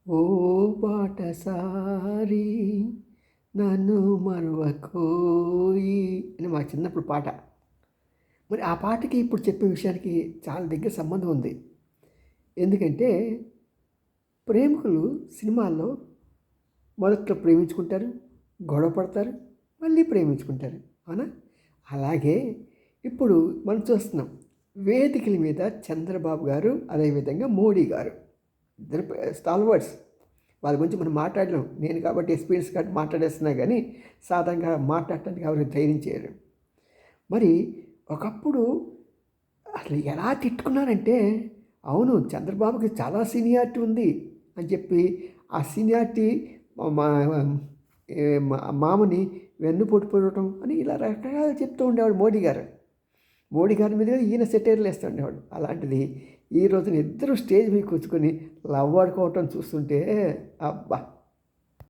ఓ బాటసారి నన్ను మరువకోయి అని మా చిన్నప్పుడు పాట. మరి ఆ పాటకి ఇప్పుడు చెప్పే విషయానికి చాలా దగ్గర సంబంధం ఉంది. ఎందుకంటే ప్రేమికులు సినిమాల్లో మొదట్లో ప్రేమించుకుంటారు, గొడవ పడతారు, మళ్ళీ ప్రేమించుకుంటారు. అవునా? అలాగే ఇప్పుడు మనం చూస్తున్నాం. వేదికల మీద చంద్రబాబు గారు, అదేవిధంగా మోడీ గారు ఇద్దరు స్టాల్వర్డ్స్. వాళ్ళ గురించి మనం మాట్లాడలేం. నేను కాబట్టి ఎక్స్పీరియన్స్ కాబట్టి మాట్లాడేస్తున్నా కానీ సాధారణంగా మాట్లాడటానికి ఎవరికి ధైర్యం చేయరు. మరి ఒకప్పుడు అసలు ఎలా తిట్టుకున్నారంటే, అవును చంద్రబాబుకి చాలా సీనియారిటీ ఉంది అని చెప్పి ఆ సీనియారిటీ మా మామని వెన్నుపోటు పొడవటం అని ఇలా రకరకాలుగా చెప్తూ ఉండేవాడు మోడీ గారు. మోడీ గారి మీద ఈయన సెటైర్లు వేస్తూ ఉండేవాడు. అలాంటిది ఈ రోజున ఇద్దరు స్టేజ్ మీద కూర్చుకొని లవ్ ఆడుకోవటం చూస్తుంటే అబ్బా!